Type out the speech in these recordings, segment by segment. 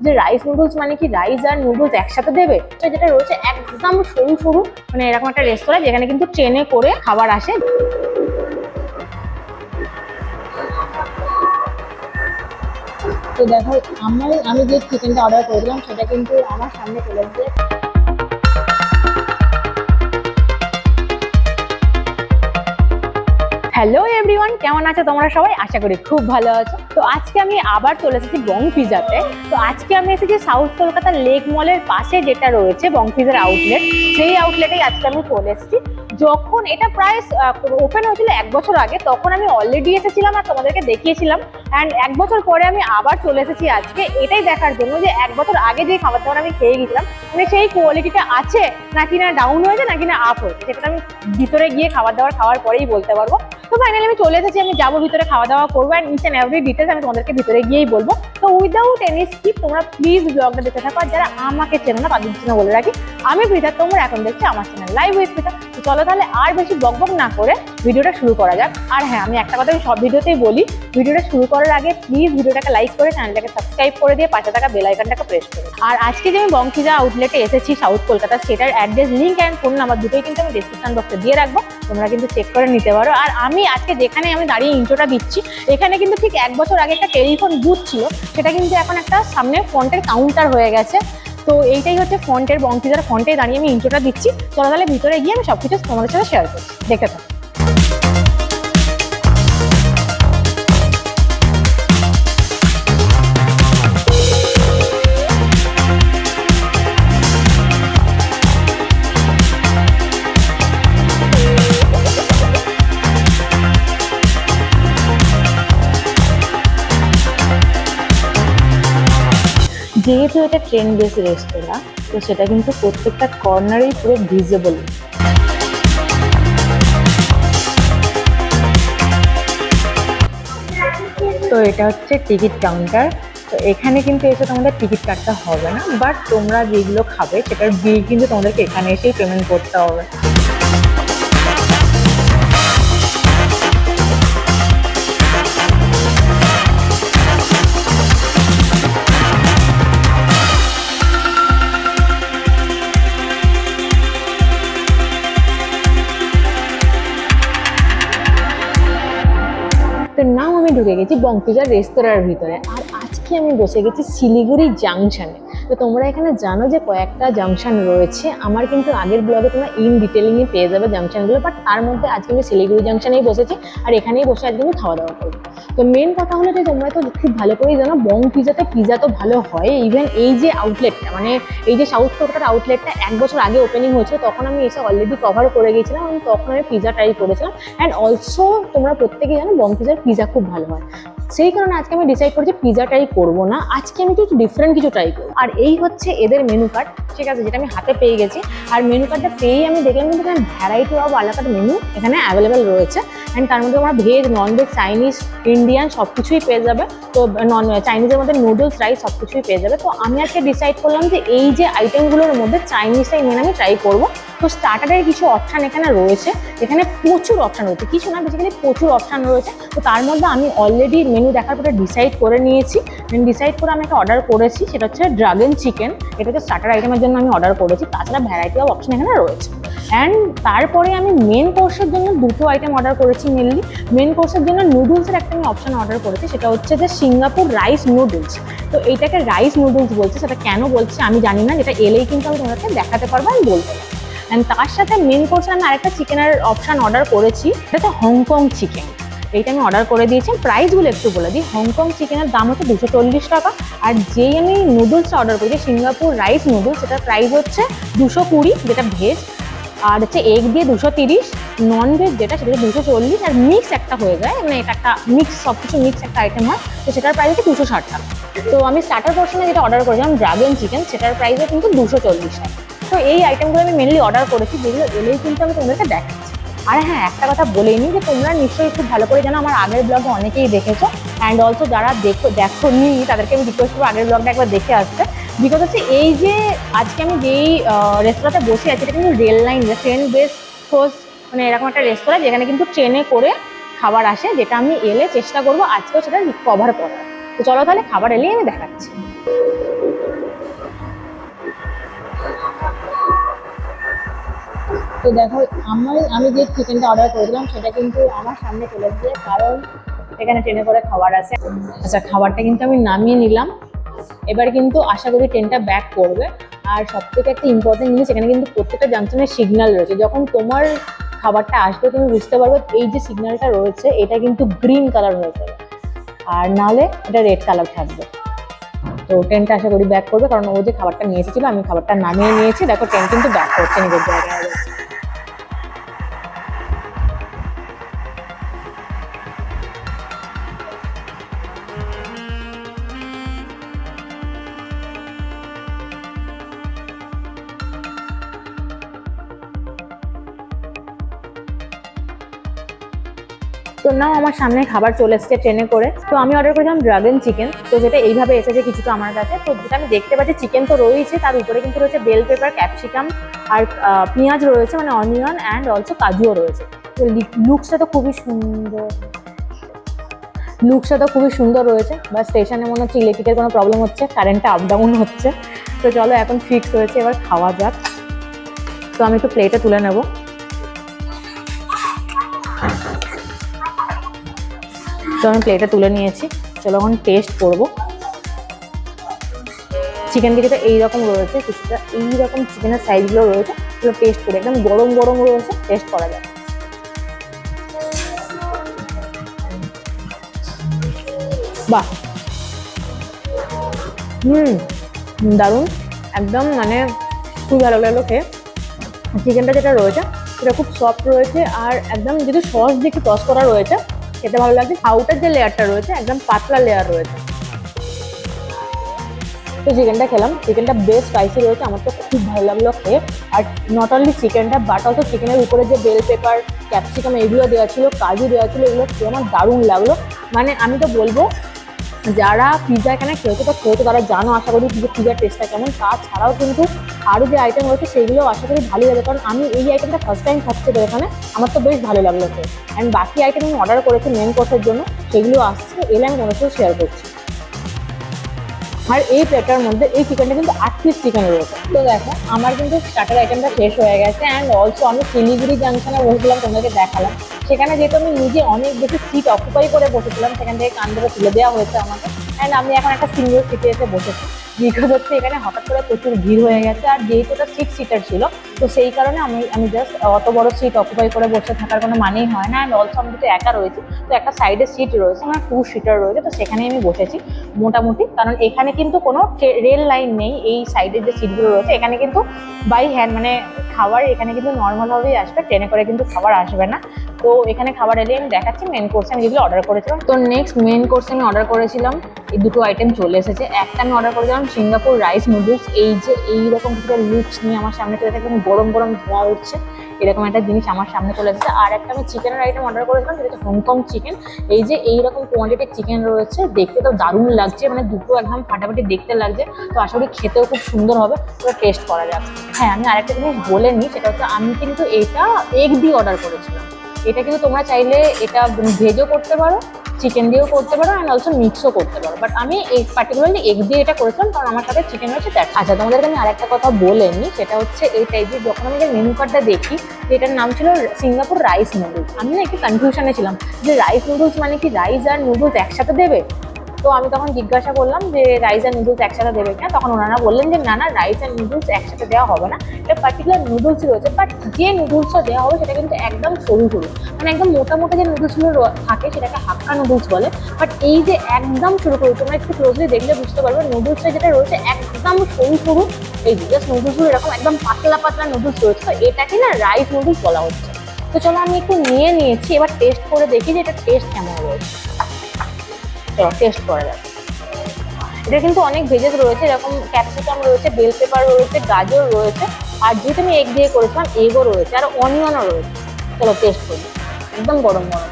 যে rice noodles মানে কি রাইস আর নুডলস একসাথে দেবে, যেটা রয়েছে একদম সরু সরু মানে এরকম একটা রেস্তোরাঁ যেখানে কিন্তু ট্রেনে করে খাবার আসে। তো দেখো আমি যে চিকেনটা অর্ডার করেছিলাম সেটা কিন্তু আমার সামনে চলে এসেছে। হ্যালো এভরিওয়ান, কেমন আছো তোমরা সবাই? আশা করি খুব ভালো আছো। তো আজকে আমি আবার চলে এসেছি বং পিজাতে। তো আজকে আমি এসেছি সাউথ কলকাতার লেক মলের পাশে যেটা রয়েছে বং পিজার আউটলেট, সেই আউটলেটেই আজকে আমি চলে এসেছি। যখন এটা প্রায় ওপেন হয়েছিল 1 বছর আগে, তখন আমি অলরেডি এসেছিলাম আর তোমাদেরকে দেখিয়েছিলাম। অ্যান্ড 1 বছর পরে আমি আবার চলে এসেছি আজকে এটাই দেখার জন্য যে 1 বছর আগে যে খাবার দাবার আমি খেয়ে গেছিলাম মানে সেই কোয়ালিটিটা আছে নাকি না ডাউন হয়েছে নাকি না আপ হয়েছে, সেটা আমি ভিতরে গিয়ে খাবার দাবার খাওয়ার পরেই বলতে পারবো। তো ফাইনালি আমি চলে এসেছি, আমি যাবো ভিতরে খাওয়া দাওয়া করবো and each and every details আমি তোমাদেরকে ভিতরে গিয়েই বলবো। তো উইদাউট এনি স্কিপ তোমরা প্লিজ ব্লগটা দেখতে থাকো। আর যারা আমাকে চেনো না তাদের জন্য বলে রাখি, আমি পৃথা, তোমরা এখন দেখছো আমার চ্যানেল লাইভ উইথ পৃথা। তো চলো তাহলে আর বেশি বকবক না করে ভিডিওটা শুরু করা যাক। আর হ্যাঁ, আমি একটা কথা আমি সব ভিডিওতেই বলি, ভিডিওটা শুরু করার আগে প্লিজ ভিডিওটাকে লাইক করে চ্যানেলটাকে সাবস্ক্রাইব করে দিয়ে পাশে থাকা বেল আইকনটাকে প্রেস করে। আর আজকে যে আমি বং পিজা আউটলেটে এসেছি সাউথ কলকাতা, সেটার address, link and phone number দুটোই কিন্তু আমি ডেসক্রিপশন বক্সে দিয়ে রাখবো, তোমরা কিন্তু চেক করে নিতে পারো। আর আমি আজকে যেখানে আমি দাঁড়িয়ে ইন্ট্রোটা দিচ্ছি, এখানে কিন্তু ঠিক 1 বছর আগে একটা টেলিফোন বুথ ছিল, সেটা কিন্তু এখন একটা সামনে ফ্রন্টের কাউন্টার হয়ে গেছে। তো এইটাই হচ্ছে ফ্রন্টের বং পিজার ফ্রন্টে দাঁড়িয়ে আমি ইন্ট্রোটা দিচ্ছি। চলো তাহলে ভিতরে গিয়ে আমি সবকিছু তোমাদের সাথে শেয়ার করছি, দেখে থাকো। যেহেতু এটা ট্রেন বেস রেস্তোরাঁ, তো সেটা কিন্তু প্রত্যেকটা কর্নারেই পুরো ভিজিবল। তো এটা হচ্ছে টিকিট কাউন্টার। তো এখানে কিন্তু এসে তোমাদের টিকিট কাটতে হবে না, বাট তোমরা যেগুলো খাবে সেটার বিল কিন্তু তোমাদেরকে এখানে এসেই পেমেন্ট করতে হবে। তো নাও আমি ঢুকে গেছি বং পিজার রেস্তোরাঁর ভিতরে। আর আজকে আমি বসে গেছি শিলিগুড়ি জাংশনে। তো তোমরা এখানে জানো যে কয়েকটা জাংশন রয়েছে, আমার কিন্তু আগের ব্লগে তোমরা ইন ডিটেলিংয়ে পেয়ে যাবে জাংশনগুলো, বাট তার মধ্যে আজকে আমি শিলিগুড়ি জাংশনেই বসেছি আর এখানেই বসে আজকে আমি খাওয়া দাওয়া করবো। তো মেন কথা হলো যে তোমরা তো খুব ভালো করেই জানো বং পিজাতে পিজা তো ভালো হয়। ইভেন এই যে আউটলেটটা মানে এই যে সাউথ কলকাতার আউটলেটটা 1 বছর আগে ওপেনিং হয়েছিল, তখন আমি এসে অলরেডি কভার করে গেছিলাম এবং তখন আমি পিজা ট্রাই করেছিলাম। অ্যান্ড অলসো তোমরা প্রত্যেকেই জানো বং পিজার পিজা খুব ভালো হয়। সেই কারণে আজকে আমি ডিসাইড করেছি পিজা ট্রাই করবো না, আজকে আমি একটু ডিফারেন্ট কিছু ট্রাই করবো। আর এই হচ্ছে এদের মেনু কার্ড, ঠিক আছে, যেটা আমি হাতে পেয়ে গেছি। আর মেনু কার্ডটা পেয়েই আমি দেখলাম কিন্তু এখানে ভ্যারাইটি অফ আলাদা মেনু এখানে অ্যাভেলেবেল রয়েছে। অ্যান্ড তার মধ্যে আমরা ভেজ, ননভেজ, চাইনিজ, ইন্ডিয়ান সব কিছুই পেয়ে যাবে। তো চাইনিজের মধ্যে নুডলস, রাইস সব কিছুই পেয়ে যাবে। তো আমি আজকে ডিসাইড করলাম যে এই যে আইটেমগুলোর মধ্যে চাইনিজটাই মেন আমি ট্রাই করবো। তো স্টার্টারের কিছু অপশান এখানে রয়েছে, এখানে প্রচুর অপশান রয়েছে, কিছু না বেসিক্যালি প্রচুর অপশান রয়েছে। তো তার মধ্যে আমি অলরেডি মেনু দেখার পরে ডিসাইড করে নিয়েছি। ডিসাইড করে আমি একটা অর্ডার করেছি, সেটা হচ্ছে ড্রাগন চিকেন। এটা হচ্ছে স্টার্টার আইটেমের জন্য আমি অর্ডার করেছি, তাছাড়া ভ্যারাইটি অফ অপশান এখানে রয়েছে। অ্যান্ড তারপরে আমি মেন কোর্সের জন্য 2টো আইটেম অর্ডার করেছি। মেনলি মেন কোর্সের জন্য নুডলসের একটা আমি অপশান অর্ডার করেছি, সেটা হচ্ছে যে সিঙ্গাপুর রাইস নুডলস। তো এইটাকে রাইস নুডলস বলছে, সেটা কেন বলছে আমি জানি না, যেটা এলেই কিন্তু আমি তোমাদেরকে দেখাতে পারবো আমি বলতে পারবো। অ্যান্ড তার সাথে মেন কোর্সে আমি আরেকটা চিকেনের অপশান অর্ডার করেছি, সেটা হংকং চিকেন। এইটা আমি অর্ডার করে দিয়েছি। প্রাইসগুলো একটু বলে দিই, হংকং চিকেনের দাম হচ্ছে 240 টাকা। আর যেই আমি নুডলসটা অর্ডার করেছি সিঙ্গাপুর রাইস নুডলস, সেটার প্রাইস হচ্ছে 220, যেটা ভেজ। আর হচ্ছে এগ দিয়ে 230, নন ভেজ যেটা সেটা 240, আর মিক্স একটা হয়ে যায়, মানে এটা একটা মিক্স, সব কিছু মিক্স একটা আইটেম হয়। তো সেটার প্রাইস হচ্ছে 260 টাকা। তো আমি স্টার্টার পোর্শনে যেটা অর্ডার করেছিলাম ড্রাগন চিকেন, সেটার প্রাইসও কিন্তু 240 টাকা। তো এই আইটেমগুলো আমি মেনলি অর্ডার করেছি, যেগুলো এলেই কিন্তু আমি তোমাদেরকে দেখাচ্ছি। আর হ্যাঁ, একটা কথা বলেই নি যে তোমরা নিশ্চয়ই খুব ভালো করে জানো, আমার আগের ব্লগে অনেকেই দেখেছো। অ্যান্ড অলসো যারা দেখোনি তাদেরকে আমি রিকোয়েস্ট করবো আগের ব্লগটা একবার দেখে আসতে। বিকজ হচ্ছে এই যে আজকে আমি যেই রেস্তোরাঁতে বসে আছি, এটা কিন্তু rail line, train base force মানে এরকম একটা রেস্তোরাঁ যেখানে কিন্তু ট্রেনে করে খাবার আসে, যেটা আমি এলে চেষ্টা করবো আজকেও সেটা কভার করার। তো চলো তাহলে খাবার এলেই আমি দেখাচ্ছি। তো দেখো, আমি যে চিকেনটা অর্ডার করেছিলাম সেটা কিন্তু আমার সামনে চলে এসেছে, কারণ এখানে ট্রেনে করে খাবার আছে। আচ্ছা, খাবারটা কিন্তু আমি নামিয়ে নিলাম। এবার কিন্তু আশা করি ট্রেনটা ব্যাক করবে। আর সব থেকে একটা ইম্পর্টেন্ট জিনিস, এখানে কিন্তু প্রত্যেকটা জাংশনে সিগন্যাল রয়েছে। যখন তোমার খাবারটা আসবে তুমি বুঝতে পারবে এই যে সিগন্যালটা রয়েছে এটা কিন্তু গ্রিন কালার হয়ে যাবে, আর নাহলে এটা রেড কালার থাকবে। তো ট্রেনটা আশা করি ব্যাক করবে, কারণ ও যে খাবারটা নিয়ে এসেছিল আমি খাবারটা নামিয়ে নিয়েছি। দেখো ট্রেন কিন্তু ব্যাক করছে নিজের জায়গায়। তো নাও আমার সামনে খাবার চলে এসেছে ট্রেনে করে। তো আমি অর্ডার করেছিলাম ড্রাগন চিকেন। তো যেটা এইভাবে এসেছে কিছুটা আমার কাছে। তো যেটা আমি দেখতে পাচ্ছি চিকেন তো রয়েছে, তার উপরে কিন্তু রয়েছে বেল পেপার, ক্যাপসিকাম আর পেঁয়াজ রয়েছে, মানে অনিয়ন অ্যান্ড অলসো কাজুও রয়েছে। তো লুকসটা তো খুবই সুন্দর, রয়েছে। বা স্টেশনে মনে হচ্ছে ইলেকট্রিকের কোনো প্রবলেম হচ্ছে, কারেন্টটা আপ ডাউন হচ্ছে। তো চলো এখন ফিক্স হয়েছে, এবার খাওয়া যাক। তো আমি একটু প্লেটে তুলে নেবো। তো আমি প্লেটে তুলে নিয়েছি, চলো এখন টেস্ট করবো। চিকেন কিছুটা এইরকম রয়েছে, কিছুটা এইরকম চিকেনের সাইজগুলো রয়েছে। চলো টেস্ট করি, একদম গরম গরম রয়েছে, টেস্ট করা যায়। বাহ, দারুণ, একদম মানে খুব ভালো লাগলো খেয়ে। চিকেনটা যেটা রয়েছে সেটা খুব সফট রয়েছে, আর একদম যদি সস দিয়ে একটু টস করা রয়েছে খেতে ভালো লাগছে। আউটার যে লেয়ারটা রয়েছে একদম পাতলা লেয়ার রয়েছে। তো চিকেনটা খেলাম, চিকেনটা বেশ স্পাইসি রয়েছে, আমার তো খুব ভালো লাগলো খেয়ে। আর নট অনলি চিকেনটা বাট অলসো চিকেনের উপরে যে বেল পেপার, ক্যাপসিকাম এগুলো দেওয়া ছিল, কাজু দেওয়া ছিল, এগুলো খেয়ে আমার দারুণ লাগলো। মানে আমি তো বলবো যারা পিৎজা এখানে খেয়েছো তো খেয়েছো তারা জানো আশা করি যে পিৎজার টেস্টটা কেমন। তাছাড়াও কিন্তু আরও যে আইটেম রয়েছে সেগুলো আশা করি ভালোই হবে, কারণ আমি এই আইটেমটা ফার্স্ট টাইম খাচ্ছি তো এখানে, আমার তো বেশ ভালো লাগলো খেয়ে। অ্যান্ড বাকি আইটেম আমি অর্ডার করেছি মেন কোর্সের জন্য, সেগুলো আসছে, এলে আমি তোমার সাথে শেয়ার করছি। আর এই প্লেটার মধ্যে এই চিকেনটা কিন্তু 8 পিস চিকেন রয়েছে। তো দেখো আমার কিন্তু স্টার্টার আইটেমটা শেষ হয়ে গেছে। অ্যান্ড অলসো আমি শিলিগুড়ি জাংশনে বসেছিলাম, তোমাদেরকে দেখালাম। সেখানে যেহেতু আমি নিজে অনেক বেশি সিট অকুপাই করে বসেছিলাম, সেখান থেকে কান ধরে তুলে দেওয়া হয়েছে আমাকে। অ্যান্ড আমি এখন একটা সিঙ্গেল সিটে এসে বসেছি। বিকজ হচ্ছে এখানে হঠাৎ করে প্রচুর ভিড় হয়ে গেছে, আর যেহেতু এটা 6 সিটার ছিল তো সেই কারণে আমি জাস্ট অত বড় সিট অকুপাই করে বসে থাকার কোনো মানেই হয় না। অ্যান্ড অলসো আমি যেহেতু একা রয়েছি তো একটা সাইডে সিট রয়েছে, আমার 2 সিটার রয়েছে, তো সেখানে আমি বসেছি মোটামুটি। কারণ এখানে কিন্তু কোনো রেল লাইন নেই, এই সাইডের যে সিটগুলো রয়েছে এখানে কিন্তু বাই হ্যান্ড মানে খাবার এখানে কিন্তু নর্মালভাবেই আসবে, ট্রেনে করে কিন্তু খাবার আসবে না। তো এখানে খাবার এলে আমি দেখাচ্ছি মেন কোর্সে আমি যেগুলো অর্ডার করেছিলাম। তো নেক্সট মেন কোর্সে আমি অর্ডার করেছিলাম, এই দুটো আইটেম চলে এসেছে। একটা আমি অর্ডার করেছিলাম সিঙ্গাপুর রাইস নুডলস। এই যে এইরকম কিছুটা লুকস নিয়ে আমার সামনে চলে এসেছে, গরম গরম ধোঁয়া উঠছে, এরকম একটা জিনিস আমার সামনে চলে এসেছে। আর একটা আমি চিকেনের আইটেম অর্ডার করেছিলাম, যেটা হচ্ছে হংকং চিকেন। এই যে এইরকম কোয়ান্টিটির চিকেন রয়েছে, দেখতে তো দারুণ লাগছে, মানে দুটো একদম ফাটাফাটি দেখতে লাগছে। তো আশা করি খেতেও খুব সুন্দর হবে, তো টেস্ট করা যাবে। হ্যাঁ, আমি আরেকটা জিনিস বলে নিই, সেটা হচ্ছে আমি কিন্তু এটা এগ দিয়ে অর্ডার করেছিলাম। এটা কিন্তু তোমরা চাইলে এটা ভেজও করতে পারো, চিকেন দিয়েও করতে পারো, অ্যান্ড অলসো মিক্সও করতে পারো। বাট আমি এই পার্টিকুলারলি এগ দিয়ে এটা করেছিলাম, কারণ আমার সাথে চিকেন রয়েছে। আচ্ছা, তোমাদেরকে আমি আরেকটা কথা বলে নিই, সেটা হচ্ছে এইটাই যে যখন আমি মেনু কার্ডটা দেখি এটার নাম ছিল সিঙ্গাপুর রাইস নুডলস। আমি না একটু কনফিউশনে ছিলাম যে রাইস নুডলস মানে কি রাইস আর নুডলস একসাথে দেবে। তো আমি তখন জিজ্ঞাসা করলাম যে রাইস আর নুডলস একসাথে দেবে কিনা, তখন ওনারা বললেন যে না না, রাইস আর নুডলস একসাথে দেওয়া হবে না, এটা পার্টিকুলার নুডলস রয়েছে। বাট যে নুডলসটা দেওয়া হবে সেটা কিন্তু একদম সরু সরু, মানে একদম মোটা মোটা যে নুডলসগুলো থাকে সেটাকে হাক্কা নুডলস বলে। বাট এই যে একদম সরু সরু, তোমরা একটু ক্লোজলি দেখলে বুঝতে পারবে নুডলসটা যেটা রয়েছে একদম সরু সরু। এই যে জাস্ট নুডলসগুলো এরকম একদম পাতলা পাতলা নুডলস রয়েছে, তো এটাকে না রাইস নুডলস বলা হচ্ছে। তো চলো আমি একটু নিয়ে নিয়েছি, এবার টেস্ট করে দেখি যে এটা টেস্ট কেমন রয়েছে। চলো টেস্ট করা যাবে। এটা কিন্তু অনেক ভেজেস রয়েছে, এরকম ক্যাপসিকাম রয়েছে, বেল পেপার রয়েছে, গাজর রয়েছে, আর যেহেতু আমি এগ দিয়ে করেছিলাম এগও রয়েছে, আর অনিয়নও রয়েছে। চলো টেস্ট করি, একদম গরম গরম।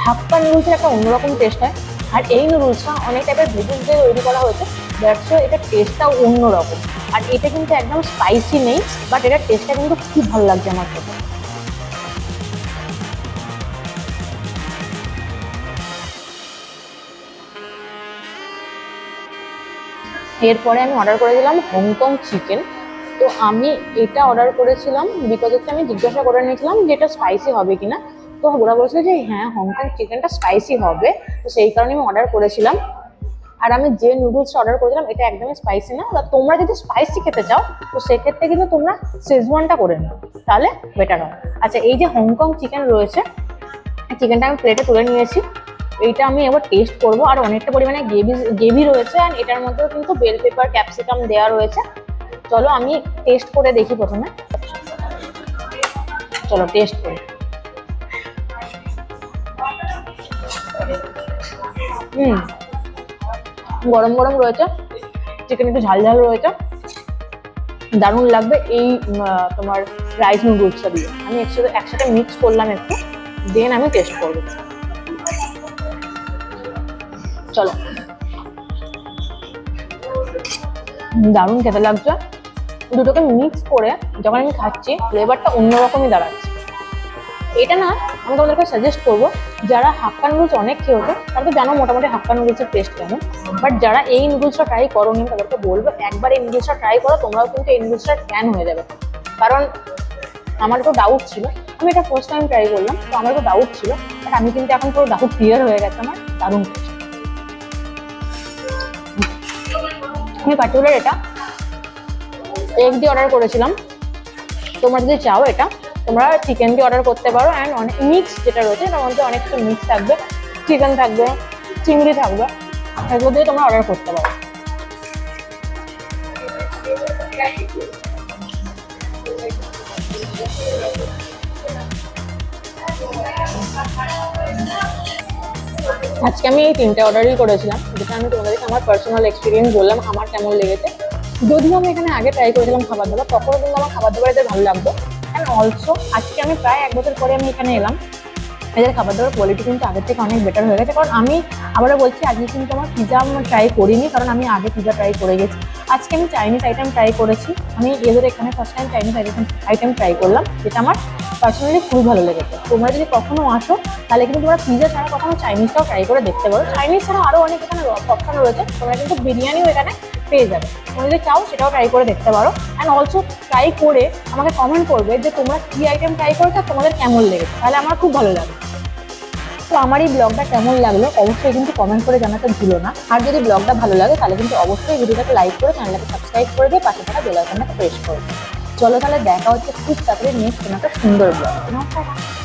হাক্কা নুডলসের একটা অন্যরকম টেস্ট হয়। আর এই নুডলসটা অনেক টাইপের ভেজেস দিয়ে তৈরি করা হয়েছে, দ্যাটস ওয়াই এটা টেস্টটাও অন্যরকম। আর এটা কিন্তু একদম স্পাইসি নেই, বাট এটার টেস্টটা কিন্তু খুব ভালো লাগছে আমার কাছে। এরপরে আমি অর্ডার করেছিলাম হংকং চিকেন। তো আমি এটা অর্ডার করেছিলাম বিকজ হচ্ছে আমি জিজ্ঞাসা করে নিয়েছিলাম যে এটা স্পাইসি হবে কিনা। তো ওরা বলছিল যে হ্যাঁ হংকং চিকেনটা স্পাইসি হবে, তো সেই কারণে আমি অর্ডার করেছিলাম। আর আমি যে নুডলসটা অর্ডার করেছিলাম এটা একদমই স্পাইসি না। তোমরা যদি স্পাইসি খেতে চাও তো সেক্ষেত্রে কিন্তু তোমরা শেজওয়ানটা করে নাও, তাহলে বেটার হয়। আচ্ছা, এই যে হংকং চিকেন রয়েছে, চিকেনটা আমি প্লেটে তুলে নিয়েছি। এইটা আমি এবার টেস্ট করব। আর অনেকটা পরিমাণে গ্রেভি রয়েছে, অ্যান্ড এটার মধ্যেও কিন্তু বেল পেপার ক্যাপসিকাম দেওয়া রয়েছে। চলো আমি টেস্ট করে দেখি প্রথমে। চলো টেস্ট করি। গরম গরম রয়েছে, চিকেন একটু ঝাল ঝাল রয়েছে, দারুণ লাগবে এই তোমার রাইস নুডলসটা দিয়ে। আমি একসাথে মিক্স করলাম একটু, দেন আমি টেস্ট করবো। চলো, দারুণ খেতে লাগছে। দুটোকে মিক্স করে যখন আমি খাচ্ছি ফ্লেভারটা অন্যরকমই দাঁড়াচ্ছে। এটা না, আমি তোমাদেরকে সাজেস্ট করবো, যারা হাক্কা নুডলস অনেক খেয়েছো তারা তো জানো মোটামুটি হাক্কা নুডলসের টেস্ট কেমন। বাট যারা এই নুডলসটা ট্রাই করো নি তাদেরকে বলবো একবার এই নুডলসটা ট্রাই করো, তোমরাও কিন্তু এই নুডলসটার ফ্যান হয়ে যাবে। কারণ আমার একটু ডাউট ছিল, আমি এটা ফার্স্ট টাইম ট্রাই করলাম, তো আমার একটু ডাউট ছিল, বাট আমি কিন্তু এখন পুরো ডাউট ক্লিয়ার হয়ে গেছে আমার। দারুণ টেস্ট। আমি পার্টিকুলার এটা এগ দিয়ে অর্ডার করেছিলাম। তোমরা যদি চাও এটা তোমরা চিকেন দিয়ে অর্ডার করতে পারো। অ্যান্ড অনেক মিক্স যেটা রয়েছে এটার মধ্যে অনেক কিছু মিক্স থাকবে, চিকেন থাকবে, চিংড়ি থাকবে, এগুলো দিয়ে তোমরা অর্ডার করতে পারো। আজকে আমি এই 3টে অর্ডারই করেছিলাম, যেটা আমি তোমাদেরকে আমার পার্সোনাল এক্সপিরিয়েন্স বললাম আমার কেমন লেগেছে। যদিও আমি এখানে আগে ট্রাই করেছিলাম খাবার দাবার, তখনও কিন্তু আমার খাবার দাবার এতে ভালো লাগতো। অ্যান্ড অলসো আজকে আমি প্রায় 1 বছর পরে আমি এখানে এলাম, এদের খাবার দাবার কোয়ালিটি কিন্তু আগের থেকে অনেক বেটার হয়ে গেছে। কারণ আমি আবারও বলছি, আজকে কিন্তু আমার পিজা ট্রাই করিনি, কারণ আমি আগে পিজা ট্রাই করে গেছি। আজকে আমি চাইনিজ আইটেম ট্রাই করেছি। আমি এদের এখানে first time Chinese item try করলাম, যেটা আমার পার্সোনালি খুবই ভালো লেগেছে। তোমরা যদি কখনো আসো তাহলে কিন্তু তোমরা পিজা ছাড়া কখনো চাইনিজটাও ট্রাই করে দেখতে পারো। চাইনিজ ছাড়া আরও অনেক এখানে অপশন রয়েছে, তোমরা কিন্তু বিরিয়ানিও এখানে পেয়ে যাবে। তোমরা যদি চাও সেটাও ট্রাই করে দেখতে পারো। অ্যান্ড অলসো ট্রাই করে আমাকে কমেন্ট করবে যে তোমরা কী আইটেম ট্রাই করেছো আর তোমাদের কেমন লেগেছে, তাহলে আমার খুব ভালো লাগে। তো আমার এই ব্লগটা কেমন লাগলো অবশ্যই কিন্তু কমেন্ট করে জানাতে ভুলো না। আর যদি ব্লগটা ভালো লাগে তাহলে কিন্তু অবশ্যই ভিডিওটাকে লাইক করে চ্যানেলটাকে সাবস্ক্রাইব করে দিয়ে পাশে থাকা বেল আইকনটাকে প্রেস করো। চলো তাহলে দেখা হচ্ছে খুব তাড়াতাড়ি নেক্সট কোনো একটা সুন্দর ব্লগ।